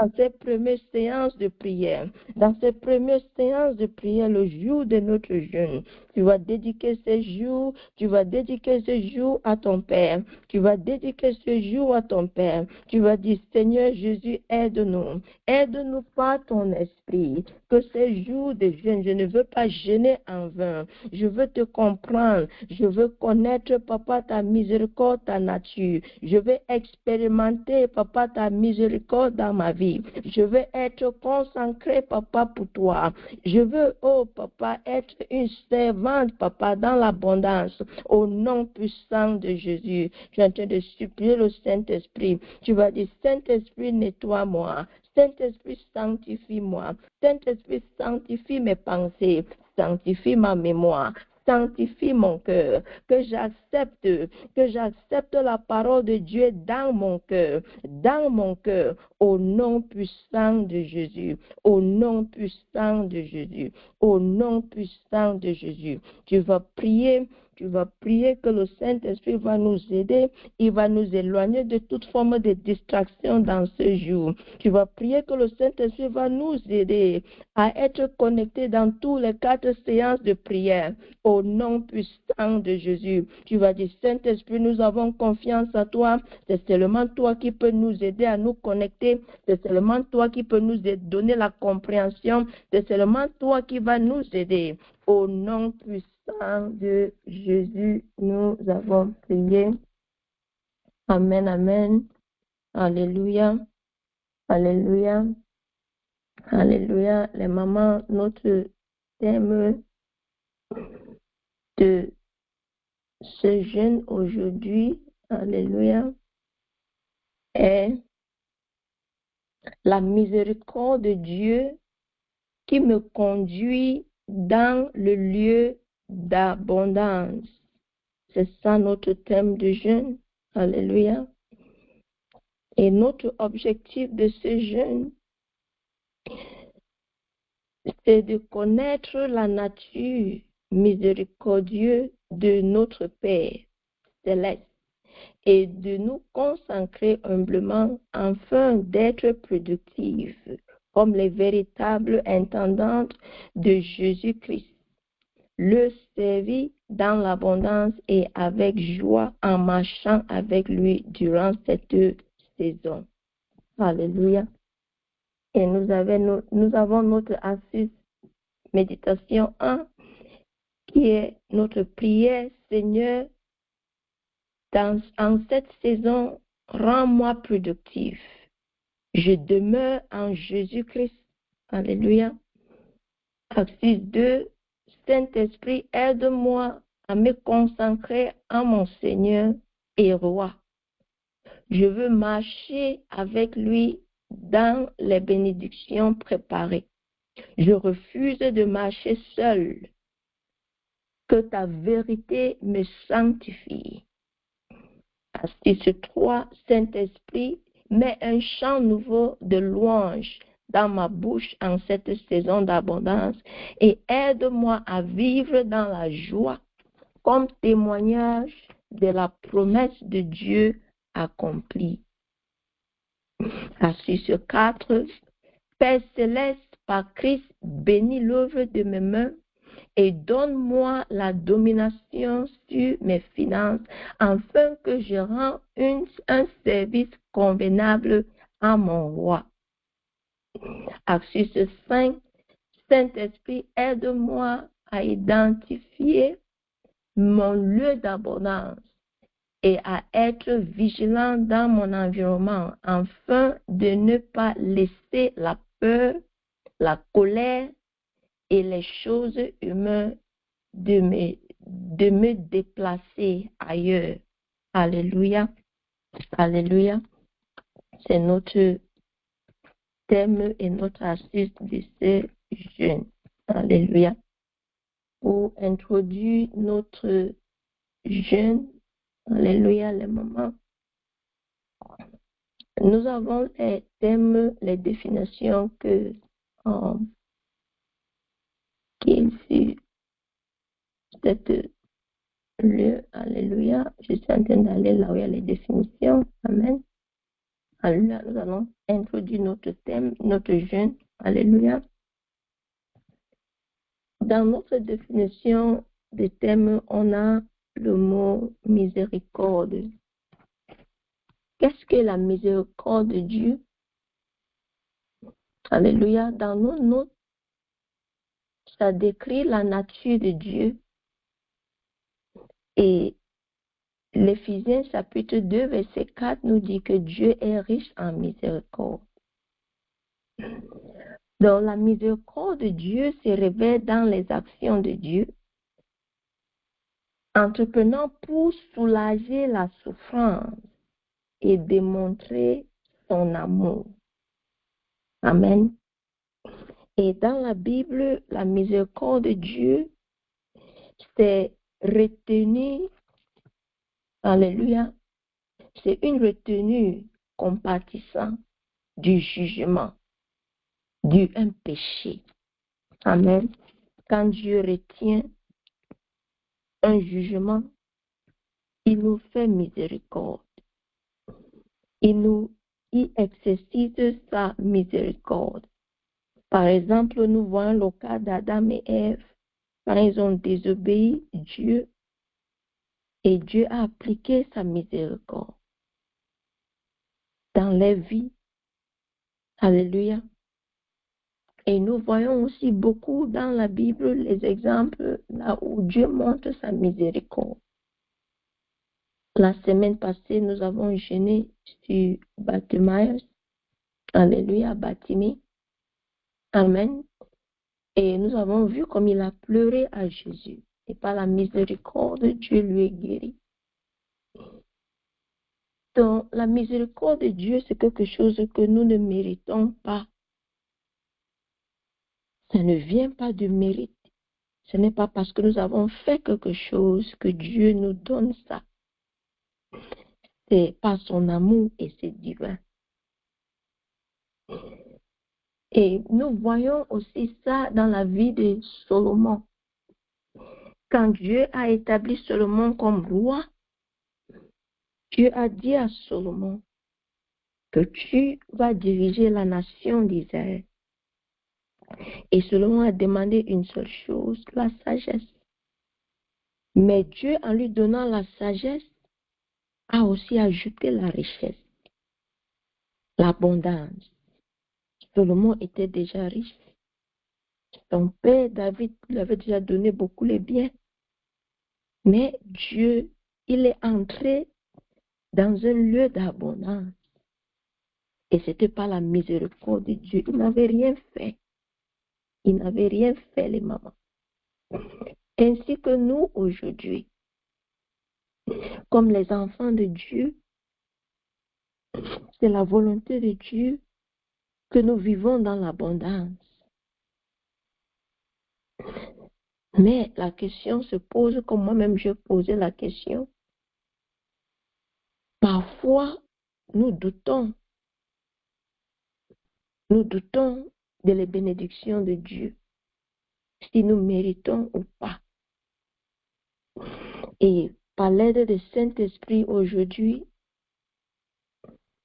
dans ces premières séances de prière, le jour de notre jeûne. Tu vas dédiquer ce jour à ton Père. Tu vas dédiquer ce jour à ton Père. Tu vas dire, Seigneur Jésus, aide-nous. Aide-nous par ton esprit. Que ces jours de jeûne, je ne veux pas jeûner en vain. Je veux te comprendre. Je veux connaître, Papa, ta miséricorde, ta nature. Je veux expérimenter, Papa, ta miséricorde dans ma vie. Je veux être consacré, Papa, pour toi. Je veux, oh Papa, être une servante, Papa, dans l'abondance. Au nom puissant de Jésus, je suis en train de supplier le Saint-Esprit. Tu vas dire, Saint-Esprit, nettoie-moi. Saint-Esprit, sanctifie-moi. Saint-Esprit, sanctifie mes pensées. Sanctifie ma mémoire. Sanctifie mon cœur, que j'accepte la parole de Dieu dans mon cœur, au nom puissant de Jésus, au nom puissant de Jésus, au nom puissant de Jésus. Tu vas prier que le Saint-Esprit va nous aider, il va nous éloigner de toute forme de distraction dans ce jour. Tu vas prier que le Saint-Esprit va nous aider à être connectés dans tous les 4 séances de prière, au nom puissant de Jésus. Tu vas dire, Saint-Esprit, nous avons confiance à toi, c'est seulement toi qui peux nous aider à nous connecter, c'est seulement toi qui peux nous donner la compréhension, c'est seulement toi qui va nous aider. Au nom puissant de Jésus, nous avons prié. Amen, amen. Alléluia. Alléluia. Alléluia. Les mamans, notre thème de ce jeûne aujourd'hui, alléluia, est la miséricorde de Dieu qui me conduit dans le lieu d'abondance. C'est ça notre thème de jeûne. Alléluia. Et notre objectif de ce jeûne, c'est de connaître la nature miséricordieuse de notre Père céleste et de nous consacrer humblement afin d'être productifs comme les véritables intendantes de Jésus-Christ. Le servir dans l'abondance et avec joie en marchant avec lui durant cette saison. Alléluia. Et nous avons notre assise méditation 1 qui est notre prière, Seigneur, en cette saison, rends-moi productif. Je demeure en Jésus-Christ. Alléluia. Assise 2, Saint-Esprit, aide-moi à me consacrer à mon Seigneur et Roi. Je veux marcher avec lui dans les bénédictions préparées. Je refuse de marcher seul. Que ta vérité me sanctifie. Assise 3, Saint-Esprit, mets un chant nouveau de louange dans ma bouche en cette saison d'abondance et aide-moi à vivre dans la joie comme témoignage de la promesse de Dieu accomplie. Assise 4, Père céleste, par Christ, bénis l'œuvre de mes mains et donne-moi la domination sur mes finances afin que je rende un service convenable à mon roi. Assise 5, Saint-Esprit, aide-moi à identifier mon lieu d'abondance et à être vigilant dans mon environnement afin de ne pas laisser la peur, la colère et les choses humaines de me déplacer ailleurs. Alléluia. Alléluia. C'est notre thème et notre assise de ce jeûne. Alléluia. Pour introduire notre jeûne, alléluia, les mamans, nous avons les thèmes, les définitions qui sur cette lieu. Alléluia. Je suis en train d'aller là où il y a les définitions. Amen. Alléluia. Nous allons introduire notre thème, notre jeûne. Alléluia. Dans notre définition de thème, on a le mot miséricorde. Qu'est-ce que la miséricorde de Dieu? Alléluia. Dans nos notes, ça décrit la nature de Dieu. Et l'Éphésiens chapitre 2, verset 4 nous dit que Dieu est riche en miséricorde. Donc la miséricorde de Dieu se révèle dans les actions de Dieu, entreprenant pour soulager la souffrance et démontrer son amour. Amen. Et dans la Bible, la miséricorde de Dieu, c'est retenue, alléluia, c'est une retenue compatissante du jugement, d'un péché. Amen. Quand Dieu retient un jugement, il nous fait miséricorde. Il exercite sa miséricorde. Par exemple, nous voyons le cas d'Adam et Ève. Quand ils ont désobéi Dieu, et Dieu a appliqué sa miséricorde dans leur vie. Alléluia. Et nous voyons aussi beaucoup dans la Bible les exemples là où Dieu montre sa miséricorde. La semaine passée, nous avons jeûné sur Bartimaeus. Alléluia, Bartimée. Amen. Et nous avons vu comme il a pleuré à Jésus. Et par la miséricorde, Dieu lui est guéri. Donc, la miséricorde de Dieu, c'est quelque chose que nous ne méritons pas. Ça ne vient pas du mérite. Ce n'est pas parce que nous avons fait quelque chose que Dieu nous donne ça. C'est par son amour et c'est divin. Et nous voyons aussi ça dans la vie de Salomon. Quand Dieu a établi Salomon comme roi, Dieu a dit à Salomon que tu vas diriger la nation d'Israël. Et Salomon a demandé une seule chose, la sagesse. Mais Dieu, en lui donnant la sagesse, a aussi ajouté la richesse, l'abondance. Salomon était déjà riche. Son père David lui avait déjà donné beaucoup les biens. Mais Dieu, il est entré dans un lieu d'abondance. Et ce n'était pas la miséricorde de Dieu. Il n'avait rien fait. Il n'avait rien fait, les mamans. Ainsi que nous, aujourd'hui, comme les enfants de Dieu, c'est la volonté de Dieu que nous vivons dans l'abondance. Mais la question se pose, comme moi-même je posais la question. Parfois, nous doutons de les bénédictions de Dieu, si nous méritons ou pas. Et par l'aide du Saint-Esprit aujourd'hui,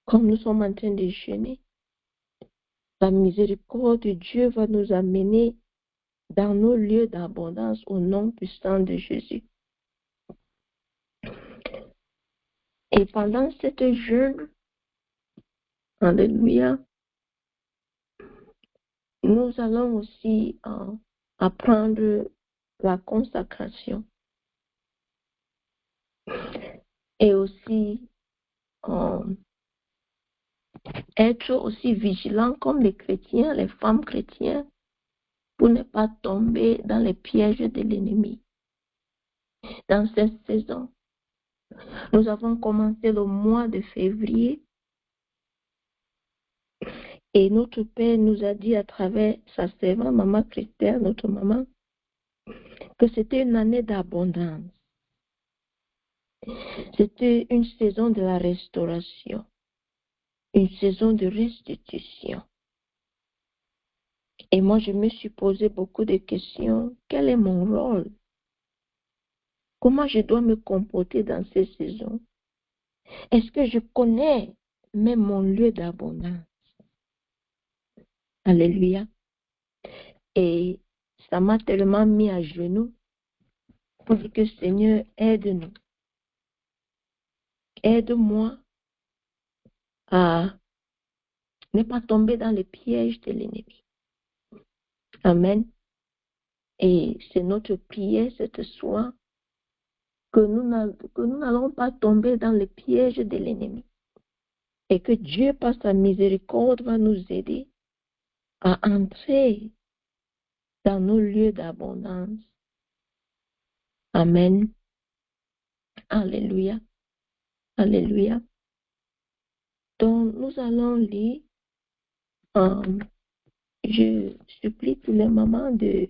comme nous sommes en train de jeûner, la miséricorde de Dieu va nous amener dans nos lieux d'abondance au nom puissant de Jésus. Et pendant cette jeûne, alléluia, nous allons aussi apprendre la consacration et aussi être aussi vigilants comme les chrétiens, les femmes chrétiennes, pour ne pas tomber dans les pièges de l'ennemi. Dans cette saison, nous avons commencé le mois de février et notre Père nous a dit à travers sa servante, Maman Christelle, notre maman, que c'était une année d'abondance. C'était une saison de la restauration, une saison de restitution. Et moi, je me suis posé beaucoup de questions. Quel est mon rôle? Comment je dois me comporter dans ces saisons? Est-ce que je connais mais mon lieu d'abondance. Alléluia. Et ça m'a tellement mis à genoux pour dire que Seigneur, aide-nous. Aide-moi à ne pas tomber dans les pièges de l'ennemi. Amen. Et c'est notre prière ce soir que nous n'allons pas tomber dans les pièges de l'ennemi. Et que Dieu, par sa miséricorde, va nous aider à entrer dans nos lieux d'abondance. Amen. Alléluia. Alléluia. Donc, nous allons lire. Je supplie tous les mamans de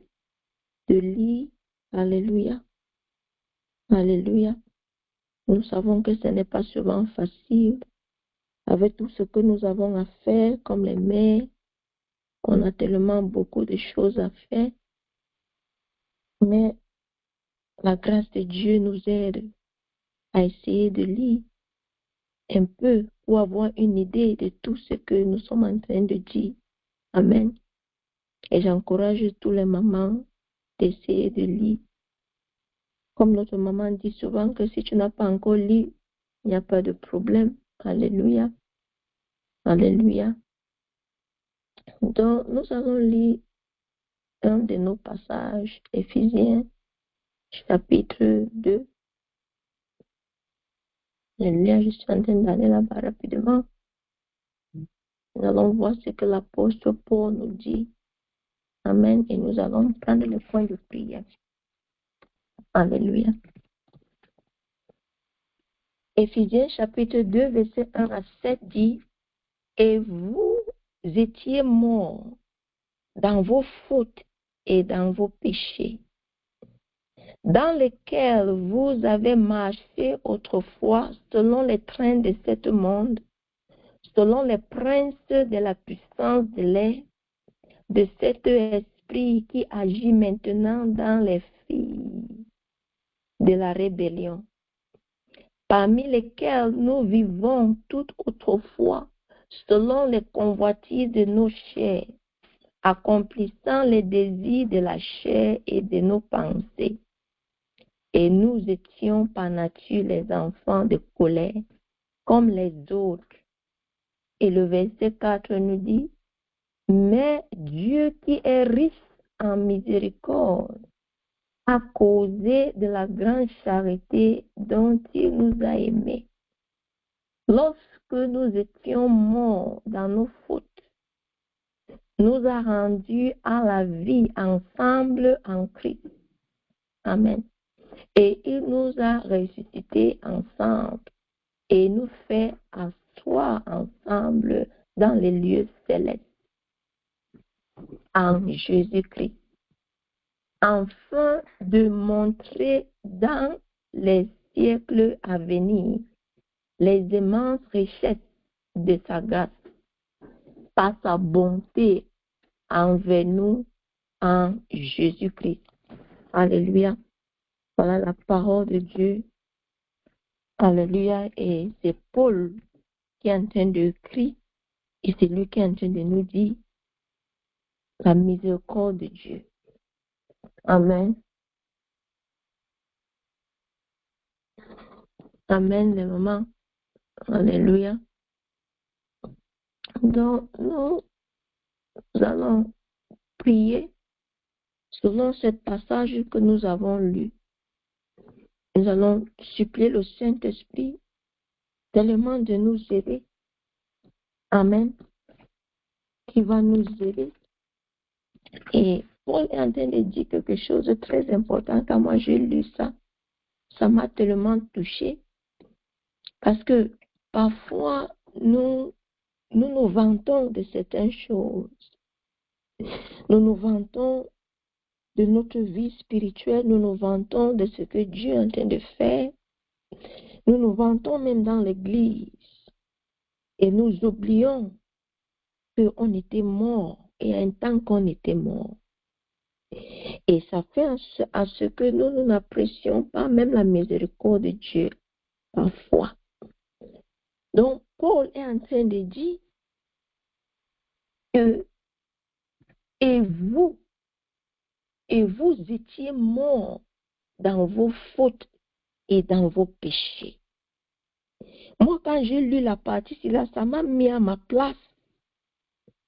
lire. Alléluia. Alléluia. Nous savons que ce n'est pas souvent facile. Avec tout ce que nous avons à faire, comme les mères, on a tellement beaucoup de choses à faire. Mais la grâce de Dieu nous aide à essayer de lire un peu pour avoir une idée de tout ce que nous sommes en train de dire. Amen. Et j'encourage tous les mamans d'essayer de lire. Comme notre maman dit souvent que si tu n'as pas encore lu, il n'y a pas de problème. Alléluia. Alléluia. Donc, nous allons lire un de nos passages, Éphésiens, chapitre 2. Je suis en train d'aller là-bas rapidement. Nous allons voir ce que l'apôtre Paul nous dit. Amen. Et nous allons prendre le point de prière. Alléluia. Éphésiens chapitre 2, verset 1 à 7 dit, « Et vous étiez morts dans vos fautes et dans vos péchés, dans lesquels vous avez marché autrefois selon les trains de ce monde, selon les princes de la puissance de l'air, de cet esprit qui agit maintenant dans les filles de la rébellion, parmi lesquels nous vivons tout autrefois, selon les convoitises de nos chairs, accomplissant les désirs de la chair et de nos pensées. Et nous étions par nature les enfants de colère, comme les autres. » Et le verset 4 nous dit, « Mais Dieu qui est riche en miséricorde, à cause de la grande charité dont il nous a aimés, lorsque nous étions morts dans nos fautes, nous a rendus à la vie ensemble en Christ. » Amen. Et il nous a ressuscités ensemble et nous fait asseoir ensemble dans les lieux célestes en Jésus-Christ, afin de montrer dans les siècles à venir les immenses richesses de sa grâce par sa bonté envers nous en Jésus-Christ. Alléluia. Voilà la parole de Dieu. Alléluia. Et c'est Paul qui est en train d'écrire et c'est lui qui est en train de nous dire la miséricorde de Dieu. Amen. Amen, les mamans. Alléluia. Donc, nous allons prier selon ce passage que nous avons lu. Nous allons supplier le Saint-Esprit tellement de nous aider. Amen. Qui va nous aider. Et Paul est en train de dire quelque chose de très important. Quand moi j'ai lu ça, ça m'a tellement touché. Parce que parfois, nous nous vantons de certaines choses. Nous nous vantons de notre vie spirituelle. Nous nous vantons de ce que Dieu est en train de faire. Nous nous vantons même dans l'église. Et nous oublions qu'on était mort et à un temps qu'on était mort. Et ça fait à ce que nous n'apprécions pas même la miséricorde de Dieu parfois. Donc, Paul est en train de dire que et vous étiez morts dans vos fautes et dans vos péchés. Moi, quand j'ai lu la partie, ça m'a mis à ma place.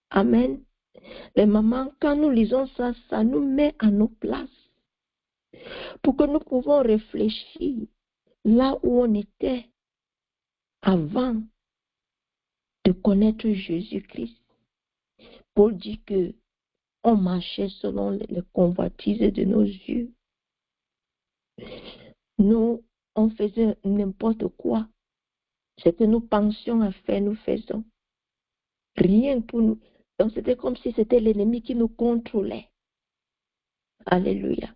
Amen. Les mamans, quand nous lisons ça, ça nous met à nos places. Pour que nous pouvons réfléchir là où on était avant de connaître Jésus-Christ. Paul dit que on marchait selon les convoitises de nos yeux. Nous, on faisait n'importe quoi. Ce que nous pensions à faire, nous faisons. Rien pour nous. Donc, c'était comme si c'était l'ennemi qui nous contrôlait. Alléluia.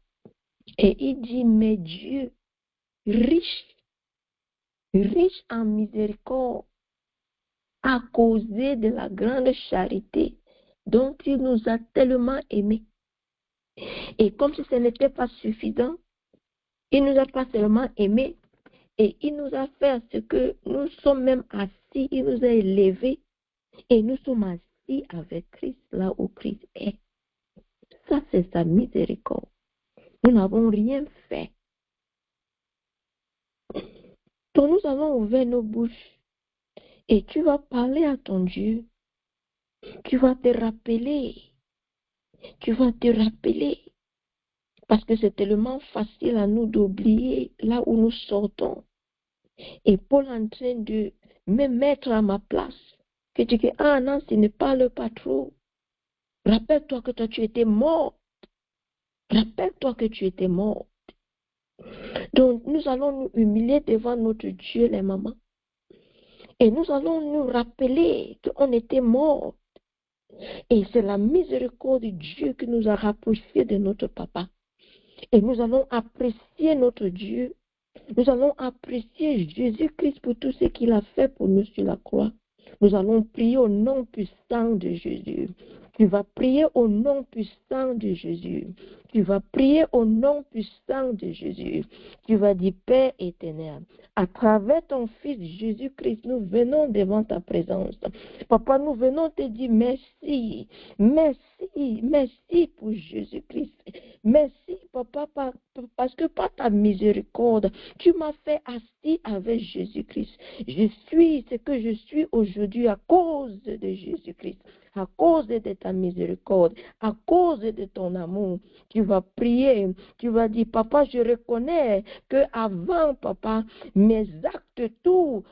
Et il dit, mais Dieu, riche en miséricorde, à cause de la grande charité dont il nous a tellement aimés. Et comme si ce n'était pas suffisant, il nous a pas seulement aimés, et il nous a fait à ce que nous sommes même assis, il nous a élevés, et nous sommes assis avec Christ là où Christ est. Ça, c'est sa miséricorde. Nous n'avons rien fait. Donc nous allons ouvrir nos bouches et tu vas parler à ton Dieu. Tu vas te rappeler. Parce que c'est tellement facile à nous d'oublier là où nous sortons. Et Paul est en train de me mettre à ma place. Que tu dis, ah non, tu ne parles pas trop. Rappelle-toi que toi tu étais mort. Rappelle-toi que tu étais mort. Donc nous allons nous humilier devant notre Dieu, les mamans. Et nous allons nous rappeler qu'on était morts. Et c'est la miséricorde de Dieu qui nous a rapprochés de notre papa. Et nous allons apprécier notre Dieu. Nous allons apprécier Jésus-Christ pour tout ce qu'il a fait pour nous sur la croix. Nous allons prier au nom puissant de Jésus. Tu vas prier au nom puissant de Jésus. Tu vas prier au nom puissant de Jésus. Tu vas dire, Père éternel, à travers ton Fils Jésus-Christ, nous venons devant ta présence. Papa, nous venons te dire merci. Merci pour Jésus-Christ. Merci, Papa, parce que par ta miséricorde, tu m'as fait assis avec Jésus-Christ. Je suis ce que je suis aujourd'hui à cause de Jésus-Christ, à cause de ta miséricorde, à cause de ton amour. Tu vas prier, tu vas dire, Papa, je reconnais que avant, Papa, mes actes, tout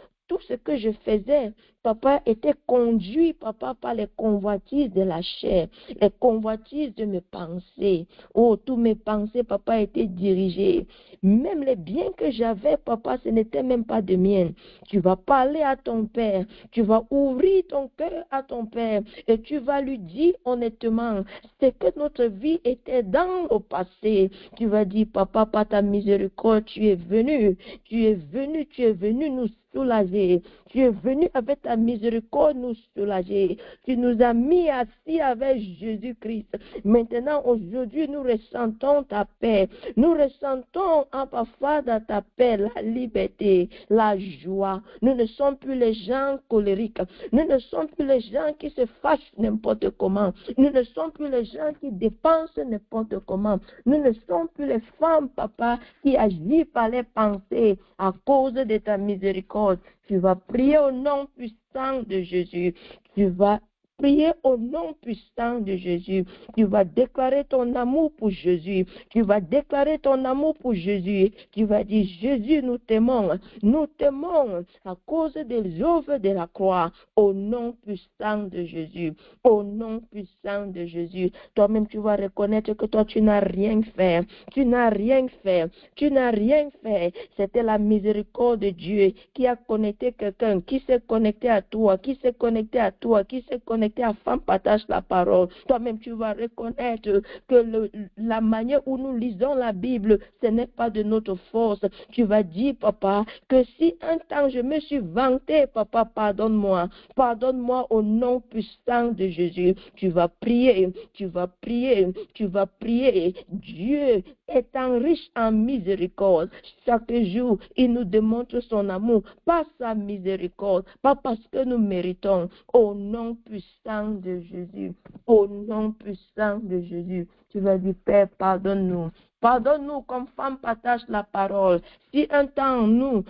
ce que je faisais, Papa, était conduit, Papa, par les convoitises de la chair, les convoitises de mes pensées. Oh, tous mes pensées, Papa, étaient dirigées. Même les biens que j'avais, Papa, ce n'était même pas de miens. Tu vas parler à ton Père, tu vas ouvrir ton cœur à ton Père et tu vas lui dire honnêtement ce que notre vie était dans le passé. Tu vas dire, Papa, par ta miséricorde, tu es venu nous soulager. Tu es venu avec ta miséricorde nous soulager. Tu nous as mis assis avec Jésus-Christ. Maintenant, aujourd'hui, nous ressentons ta paix. Nous ressentons en parfois dans ta paix la liberté, la joie. Nous ne sommes plus les gens colériques. Nous ne sommes plus les gens qui se fâchent n'importe comment. Nous ne sommes plus les gens qui dépensent n'importe comment. Nous ne sommes plus les femmes, Papa, qui agissent par les pensées à cause de ta miséricorde. Tu vas prier au nom puissant de Jésus. Tu vas prier au nom puissant de Jésus. Tu vas déclarer ton amour pour Jésus. Tu vas déclarer ton amour pour Jésus. Tu vas dire, Jésus, nous t'aimons. Nous t'aimons à cause des œuvres de la croix. Au nom puissant de Jésus. Au nom puissant de Jésus. Toi-même, tu vas reconnaître que toi, tu n'as rien fait. Tu n'as rien fait. Tu n'as rien fait. C'était la miséricorde de Dieu qui a connecté quelqu'un, qui s'est connecté à toi, qui s'est connecté à toi, qui s'est connecté connecté à Femme Partage la Parole, toi-même tu vas reconnaître que la manière où nous lisons la Bible, ce n'est pas de notre force. Tu vas dire, papa, que si un temps je me suis vanté, papa, pardonne-moi. Pardonne-moi au nom puissant de Jésus. Tu vas prier, tu vas prier, tu vas prier. Dieu étant riche en miséricorde, chaque jour, il nous démontre son amour, pas sa miséricorde, pas parce que nous méritons. Au nom puissant de Jésus, au nom puissant de Jésus, tu vas dire, Père, pardonne-nous. Pardonne-nous comme Femme Partage la Parole. Si un temps, nous,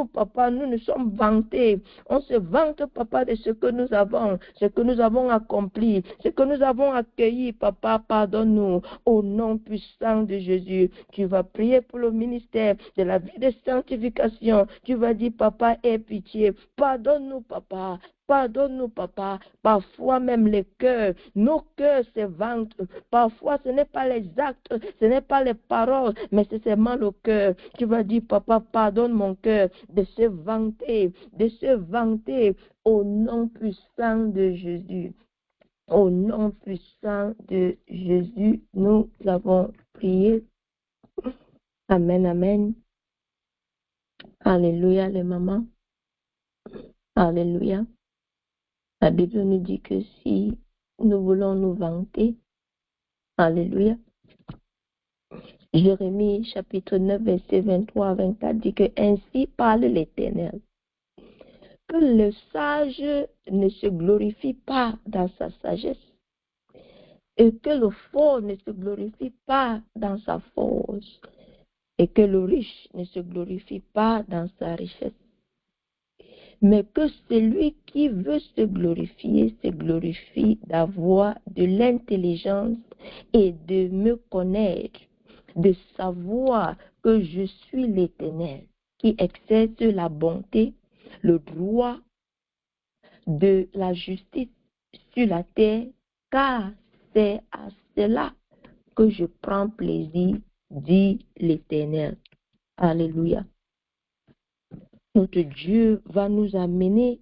papa, nous nous sommes vantés, on se vante, papa, de ce que nous avons accompli, ce que nous avons accueilli, papa, pardonne-nous. Au nom puissant de Jésus, tu vas prier pour le ministère de la vie de sanctification. Tu vas dire, papa, aie pitié. Pardonne-nous, papa. Pardonne-nous, papa. Parfois même les cœurs, nos cœurs se vantent. Parfois, ce n'est pas les actes, ce n'est pas les paroles, mais c'est seulement le cœur. Tu vas dire, papa, pardonne mon cœur de se vanter au nom puissant de Jésus. Au nom puissant de Jésus, nous avons prié. Amen, amen. Alléluia, les mamans. Alléluia. La Bible nous dit que si nous voulons nous vanter, alléluia. Jérémie chapitre 9, verset 23 à 24 dit que ainsi parle l'Éternel. Que le sage ne se glorifie pas dans sa sagesse et que le fort ne se glorifie pas dans sa force et que le riche ne se glorifie pas dans sa richesse. Mais que celui qui veut se glorifie d'avoir de l'intelligence et de me connaître, de savoir que je suis l'Éternel, qui exerce la bonté, le droit, de la justice sur la terre, car c'est à cela que je prends plaisir, dit l'Éternel. Alléluia. Notre Dieu va nous amener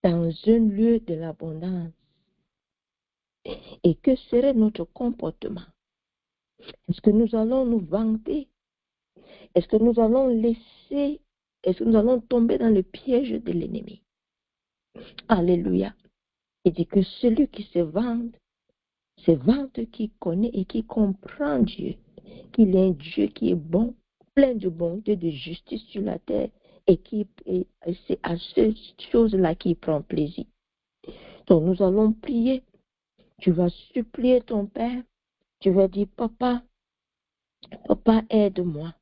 dans un lieu de l'abondance. Et que serait notre comportement? Est-ce que nous allons nous vanter? Est-ce que nous allons tomber dans le piège de l'ennemi? Alléluia. Il dit que celui qui se vante qui connaît et qui comprend Dieu, qu'il est un Dieu qui est bon, plein de bonté, de justice sur la terre, et c'est à ces choses-là qu'il prend plaisir. Donc nous allons prier. Tu vas supplier ton Père. Tu vas dire, Papa, aide-moi.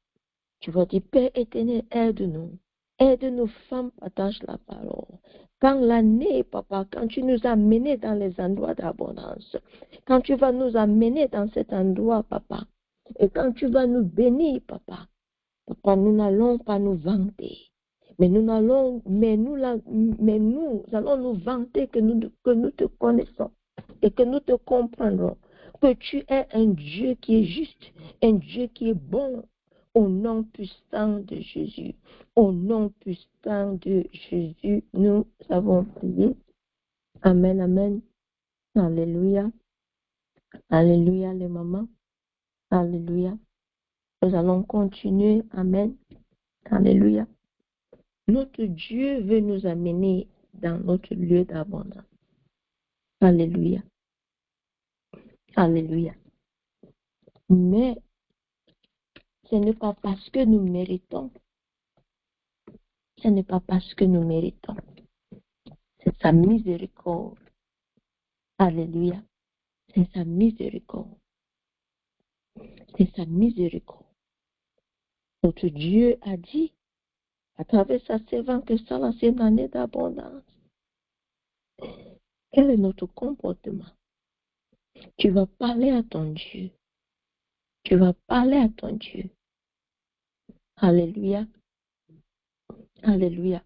Tu vas dire, Père éternel, aide-nous. Aide-nous, femmes, partage la parole. Quand l'année, papa, quand tu nous as menés dans les endroits d'abondance, quand tu vas nous amener dans cet endroit, papa, et quand tu vas nous bénir, papa, nous n'allons pas nous vanter, mais nous allons nous vanter que nous te connaissons et que nous te comprendrons, que tu es un Dieu qui est juste, un Dieu qui est bon. Au nom puissant de Jésus, au nom puissant de Jésus, nous avons prié. Amen, amen. Alléluia. Alléluia, les mamans. Alléluia. Nous allons continuer. Amen. Alléluia. Notre Dieu veut nous amener dans notre lieu d'abondance. Alléluia. Alléluia. Mais ce n'est pas parce que nous méritons. Ce n'est pas parce que nous méritons. C'est sa miséricorde. Alléluia. C'est sa miséricorde. C'est sa miséricorde. Notre Dieu a dit, à travers sa servante, que ça, c'est une année d'abondance. Quel est notre comportement? Tu vas parler à ton Dieu. Tu vas parler à ton Dieu. Alléluia. Alléluia.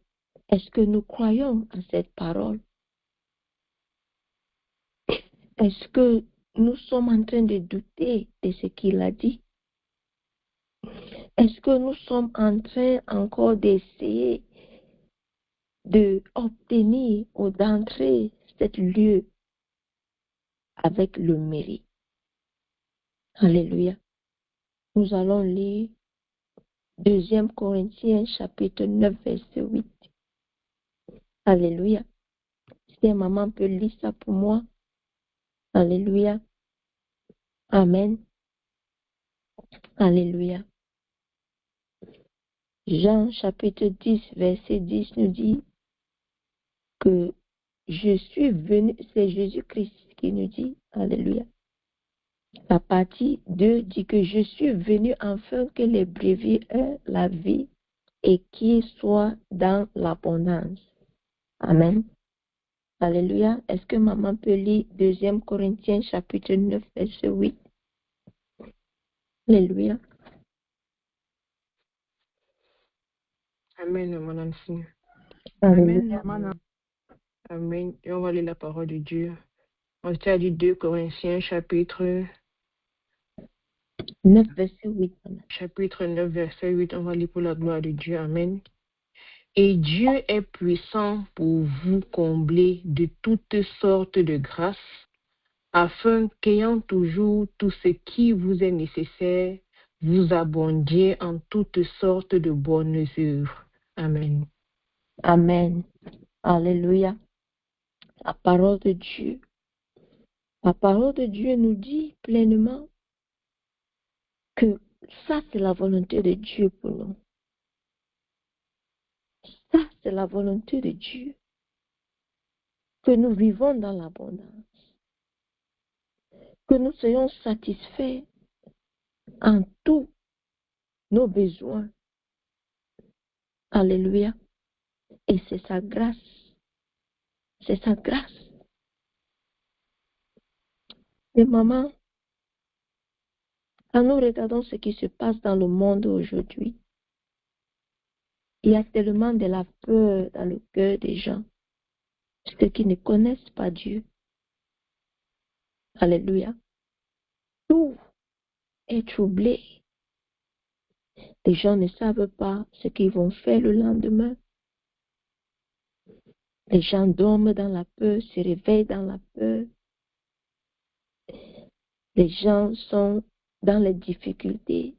Est-ce que nous croyons à cette parole? Est-ce que nous sommes en train de douter de ce qu'il a dit? Est-ce que nous sommes en train encore d'essayer d'obtenir ou d'entrer cet lieu avec le mérite. Alléluia. Nous allons lire 2 Corinthiens chapitre 9 verset 8. Alléluia. Si maman peut lire ça pour moi. Alléluia. Amen. Alléluia. Jean chapitre 10 verset 10 nous dit que je suis venu, c'est Jésus-Christ qui nous dit, alléluia. La partie 2 dit que je suis venu afin que les brebis aient la vie et qu'ils soient dans l'abondance. Amen. Alléluia. Est-ce que maman peut lire 2 Corinthiens chapitre 9 verset 8? Alléluia. Amen, mon enfant. Alléluia. Amen. Amen. Et on va lire la parole de Dieu. On t'a dit 2 Corinthiens chapitre 9 verset 8. Chapitre 9 verset 8. On va lire pour la gloire de Dieu. Amen. Et Dieu est puissant pour vous combler de toutes sortes de grâces, afin qu'ayant toujours tout ce qui vous est nécessaire, vous abondiez en toutes sortes de bonnes œuvres. Amen. Amen. Alléluia. La parole de Dieu. La parole de Dieu nous dit pleinement que ça, c'est la volonté de Dieu pour nous. Ça, c'est la volonté de Dieu. Que nous vivons dans l'abondance. Que nous soyons satisfaits en tous nos besoins. Alléluia. Et c'est sa grâce. C'est sa grâce. Et maman, quand nous regardons ce qui se passe dans le monde aujourd'hui, il y a tellement de la peur dans le cœur des gens, ceux qui ne connaissent pas Dieu. Alléluia. Tout est troublé. Les gens ne savent pas ce qu'ils vont faire le lendemain. Les gens dorment dans la peur, se réveillent dans la peur. Les gens sont dans les difficultés.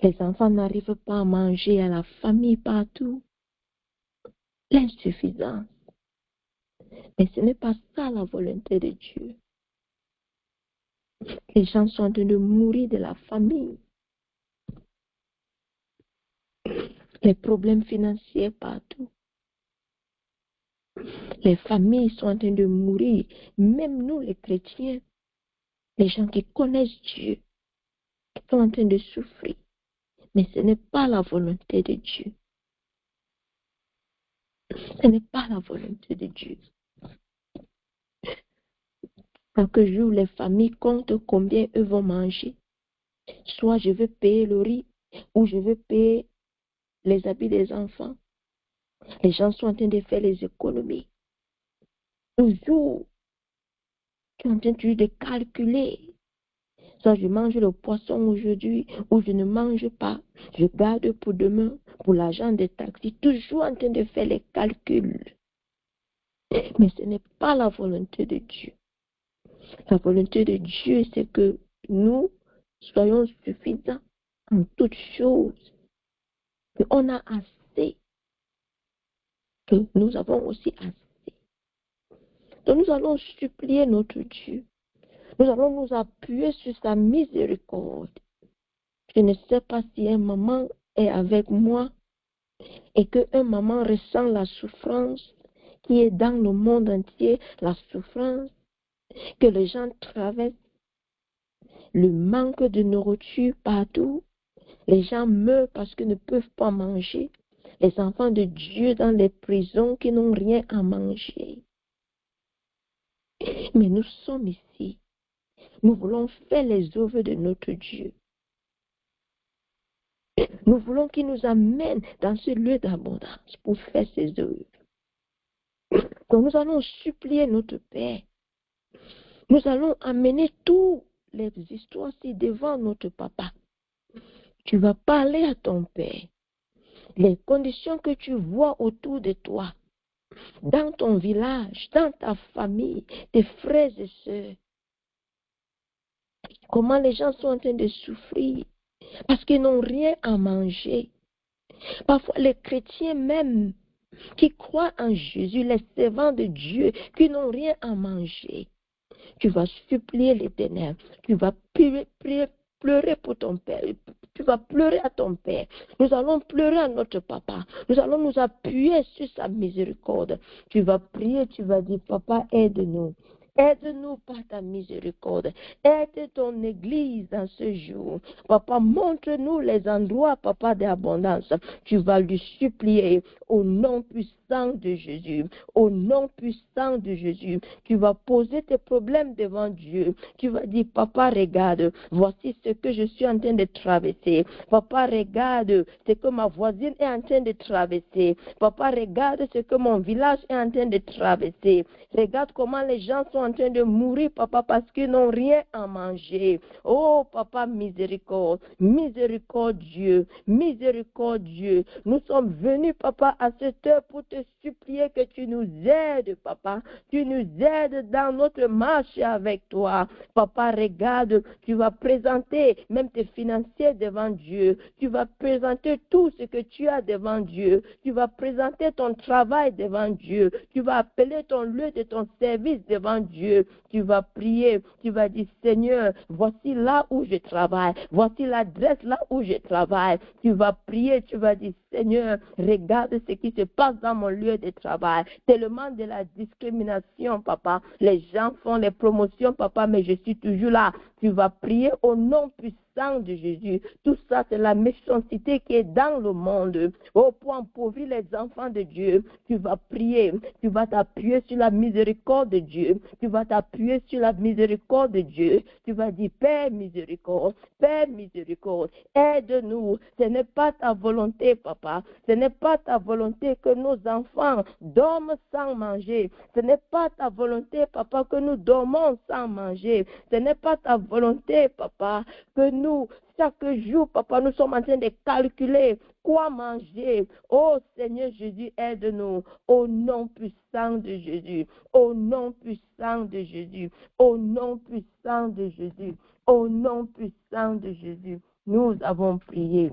Les enfants n'arrivent pas à manger, à la famille partout. L'insuffisance. Mais ce n'est pas ça la volonté de Dieu. Les gens sont en train de mourir de la famille. Les problèmes financiers partout. Les familles sont en train de mourir. Même nous, les chrétiens, les gens qui connaissent Dieu, sont en train de souffrir. Mais ce n'est pas la volonté de Dieu. Ce n'est pas la volonté de Dieu. Chaque jour, les familles comptent combien eux vont manger. Soit je veux payer le riz, ou je veux payer les habits des enfants. Les gens sont en train de faire les économies. Toujours, tu es en train de calculer. Soit je mange le poisson aujourd'hui, ou je ne mange pas. Je garde pour demain, pour l'argent des taxis. Toujours en train de faire les calculs. Mais ce n'est pas la volonté de Dieu. La volonté de Dieu, c'est que nous soyons suffisants en toutes choses. On a assez. Que nous avons aussi assez. Donc nous allons supplier notre Dieu. Nous allons nous appuyer sur sa miséricorde. Je ne sais pas si un maman est avec moi et qu'un maman ressent la souffrance qui est dans le monde entier, la souffrance que les gens traversent, le manque de nourriture partout. Les gens meurent parce qu'ils ne peuvent pas manger. Les enfants de Dieu dans les prisons qui n'ont rien à manger. Mais nous sommes ici. Nous voulons faire les œuvres de notre Dieu. Nous voulons qu'il nous amène dans ce lieu d'abondance pour faire ses œuvres. Donc nous allons supplier notre Père. Nous allons amener toutes les histoires-ci devant notre papa. Tu vas parler à ton Père. Les conditions que tu vois autour de toi, dans ton village, dans ta famille, tes frères et sœurs. Comment les gens sont en train de souffrir parce qu'ils n'ont rien à manger. Parfois, les chrétiens même qui croient en Jésus, les servants de Dieu, qui n'ont rien à manger. Tu vas supplier l'Éternel. Tu vas pleurer pour ton Père. Tu vas pleurer à ton Père. Nous allons pleurer à notre Papa. Nous allons nous appuyer sur sa miséricorde. Tu vas prier, tu vas dire, Papa, aide-nous. Aide-nous par ta miséricorde. Aide ton Église dans ce jour. Papa, montre-nous les endroits, Papa, d'abondance. Tu vas lui supplier au nom puissant de Jésus. Au nom puissant de Jésus. Tu vas poser tes problèmes devant Dieu. Tu vas dire, Papa, regarde, voici ce que je suis en train de traverser. Papa, regarde ce que ma voisine est en train de traverser. Papa, regarde ce que mon village est en train de traverser. Regarde comment les gens sont en train de mourir, Papa, parce qu'ils n'ont rien à manger. Oh, Papa, miséricorde, miséricorde Dieu, miséricorde Dieu. Nous sommes venus, Papa, à cette heure pour te supplier que tu nous aides, Papa. Tu nous aides dans notre marche avec toi. Papa, regarde, tu vas présenter même tes financiers devant Dieu. Tu vas présenter tout ce que tu as devant Dieu. Tu vas présenter ton travail devant Dieu. Tu vas appeler ton lieu de ton service devant Dieu. Tu vas prier. Tu vas dire, Seigneur, voici là où je travaille. Voici l'adresse là où je travaille. Tu vas prier. Tu vas dire, Seigneur, regarde ce qui se passe dans mon lieu de travail. Tellement de la discrimination, Papa. Les gens font les promotions, Papa, mais je suis toujours là. Tu vas prier au nom puissant de Jésus. Tout ça, c'est la méchanceté qui est dans le monde. Oh, pour appauvrir les enfants de Dieu, tu vas prier. Tu vas t'appuyer sur la miséricorde de Dieu. Tu vas t'appuyer sur la miséricorde de Dieu. Tu vas dire, Père miséricorde, Père miséricorde, aide-nous. Ce n'est pas ta volonté, Papa. Ce n'est pas ta volonté que nos enfants dorment sans manger. Ce n'est pas ta volonté, Papa, que nous dormons sans manger. Ce n'est pas ta volonté, Papa, que nous, chaque jour, Papa, nous sommes en train de calculer quoi manger. Oh Seigneur Jésus, aide-nous au nom puissant de Jésus. Au nom puissant de Jésus. Au nom puissant de Jésus. Au nom puissant de Jésus. Nous avons prié.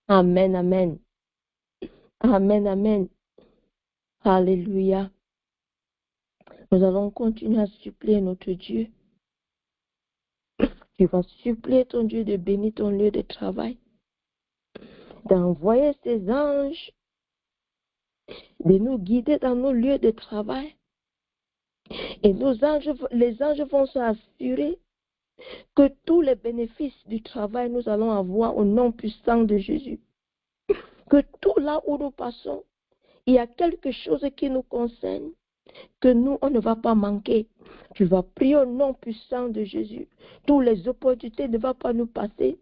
Amen, amen. Amen, amen. Alléluia. Nous allons continuer à supplier notre Dieu. Tu vas supplier ton Dieu de bénir ton lieu de travail, d'envoyer ses anges, de nous guider dans nos lieux de travail. Et les anges vont s'assurer que tous les bénéfices du travail nous allons avoir au nom puissant de Jésus. Que tout là où nous passons, il y a quelque chose qui nous concerne, que nous, on ne va pas manquer. Tu vas prier au nom puissant de Jésus. Toutes les opportunités ne vont pas nous passer.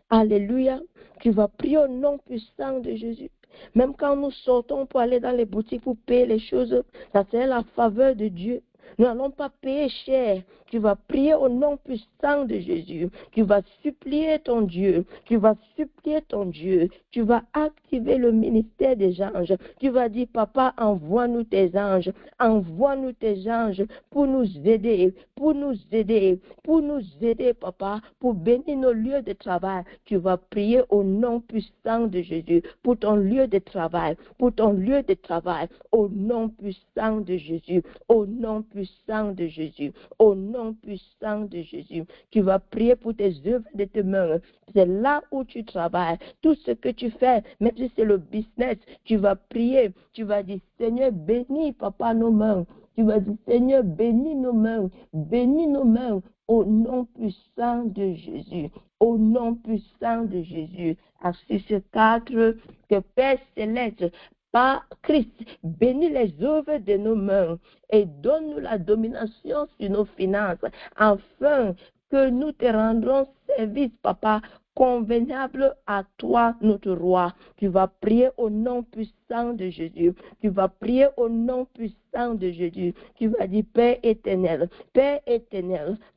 Alléluia. Tu vas prier au nom puissant de Jésus. Même quand nous sortons pour aller dans les boutiques pour payer les choses, ça c'est la faveur de Dieu. Nous n'allons pas payer cher. Tu vas prier au nom puissant de Jésus. Tu vas supplier ton Dieu. Tu vas supplier ton Dieu. Tu vas activer le ministère des anges. Tu vas dire, Papa, envoie-nous tes anges. Envoie-nous tes anges pour nous aider. Pour nous aider. Pour nous aider, Papa, pour bénir nos lieux de travail. Tu vas prier au nom puissant de Jésus. Pour ton lieu de travail. Pour ton lieu de travail. Au nom puissant de Jésus. Au nom puissant de Jésus. Au nom puissant de Jésus. Tu vas prier pour tes œuvres de tes mains. C'est là où tu travailles. Tout ce que tu fais, même si c'est le business, tu vas prier. Tu vas dire, Seigneur, bénis, Papa, nos mains. Tu vas dire, Seigneur, bénis nos mains. Bénis nos mains. Au nom puissant de Jésus. Au nom puissant de Jésus. Article 4, que Père Céleste, par Christ, bénis les œuvres de nos mains et donne-nous la domination sur nos finances, afin que nous te rendrons service, Papa, convenable à toi, notre roi. Tu vas prier au nom puissant de Jésus. Tu vas prier au nom puissant de Jésus. Tu vas dire, Père éternel,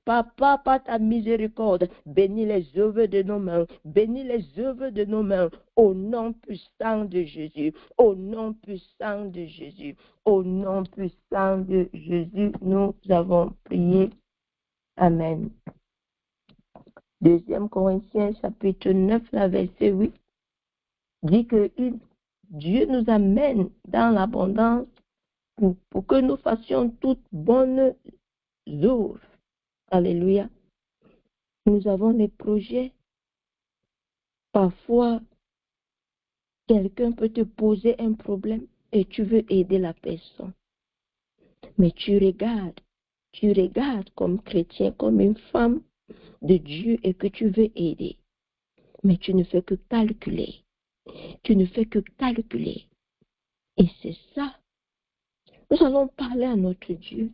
Papa, par ta miséricorde, bénis les œuvres de nos mains, bénis les œuvres de nos mains, au nom puissant de Jésus, au nom puissant de Jésus, au nom puissant de Jésus, nous avons prié. Amen. 2 Corinthiens chapitre 9, la verset 8, dit que Dieu nous amène dans l'abondance pour que nous fassions toutes bonnes œuvres. Alléluia. Nous avons des projets. Parfois, quelqu'un peut te poser un problème et tu veux aider la personne. Mais tu regardes comme chrétien, comme une femme de Dieu et que tu veux aider. Mais tu ne fais que calculer. Tu ne fais que calculer. Et c'est ça. Nous allons parler à notre Dieu.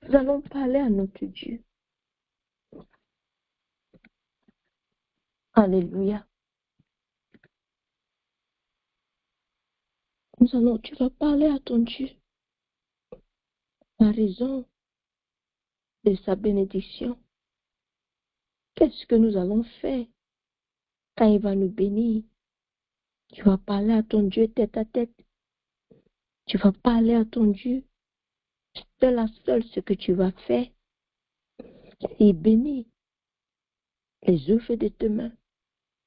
Nous allons parler à notre Dieu. Alléluia. Tu vas parler à ton Dieu. À raison de sa bénédiction. Qu'est-ce que nous allons faire quand il va nous bénir? Tu vas parler à ton Dieu tête à tête. Tu vas parler à ton Dieu. C'est la seule ce que tu vas faire. Il bénit les œuvres de tes mains.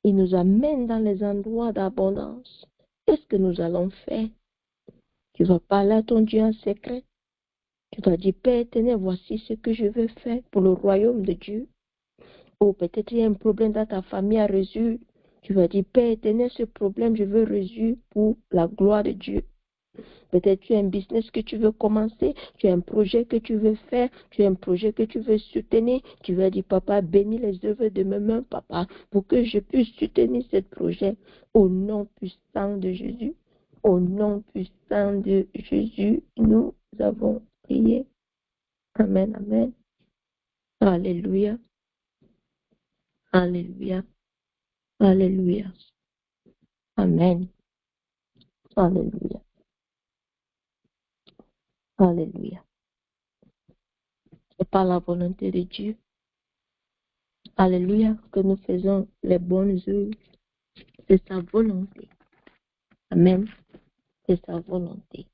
Il nous amène dans les endroits d'abondance. Qu'est-ce que nous allons faire? Tu vas parler à ton Dieu en secret. Tu vas dire, Père éternel, voici ce que je veux faire pour le royaume de Dieu. Ou peut-être il y a un problème dans ta famille à résoudre. Tu vas dire, Père éternel, ce problème, je veux résoudre pour la gloire de Dieu. Peut-être tu as un business que tu veux commencer, tu as un projet que tu veux faire, tu as un projet que tu veux soutenir. Tu vas dire, Papa, bénis les œuvres de mes mains, Papa, pour que je puisse soutenir ce projet. Au nom puissant de Jésus, au nom puissant de Jésus, nous avons prié. Amen, amen. Alléluia. Alléluia. Alléluia. Amen. Alléluia. Alléluia. C'est par la volonté de Dieu. Alléluia, que nous faisons les bonnes œuvres. C'est sa volonté. Amen. C'est sa volonté.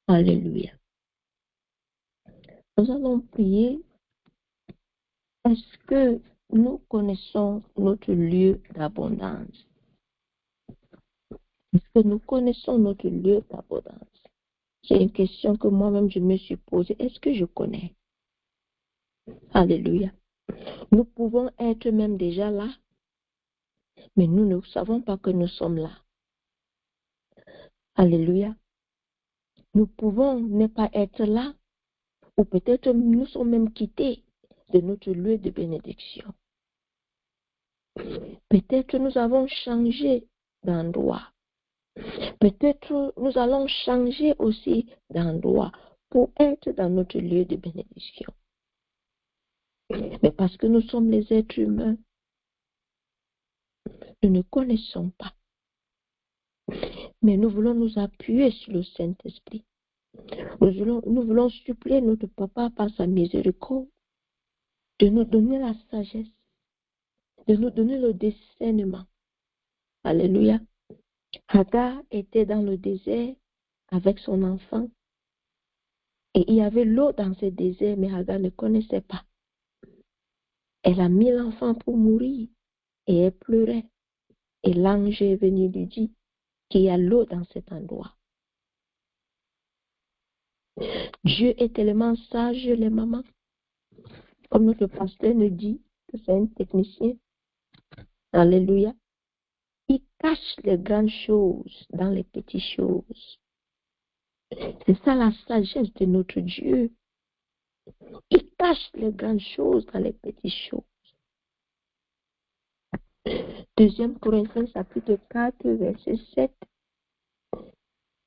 Alléluia. Nous allons prier. Est-ce que nous connaissons notre lieu d'abondance? Est-ce que nous connaissons notre lieu d'abondance? C'est une question que moi-même je me suis posée. Est-ce que je connais? Alléluia. Nous pouvons être même déjà là, mais nous ne savons pas que nous sommes là. Alléluia. Nous pouvons ne pas être là, ou peut-être nous sommes même quittés de notre lieu de bénédiction. Peut-être nous avons changé d'endroit. Peut-être nous allons changer aussi d'endroit pour être dans notre lieu de bénédiction. Mais parce que nous sommes les êtres humains, nous ne connaissons pas. Mais nous voulons nous appuyer sur le Saint-Esprit. Nous voulons supplier notre Papa par sa miséricorde de nous donner la sagesse, de nous donner le discernement. Alléluia. Hagar était dans le désert avec son enfant et il y avait l'eau dans ce désert, mais Hagar ne connaissait pas. Elle a mis l'enfant pour mourir et elle pleurait. Et l'ange est venu lui dire qu'il y a l'eau dans cet endroit. Dieu est tellement sage, les mamans. Comme notre pasteur nous dit, que c'est un technicien. Alléluia. Il cache les grandes choses dans les petites choses. C'est ça la sagesse de notre Dieu. Il cache les grandes choses dans les petites choses. 2 Corinthiens chapitre 4, verset 7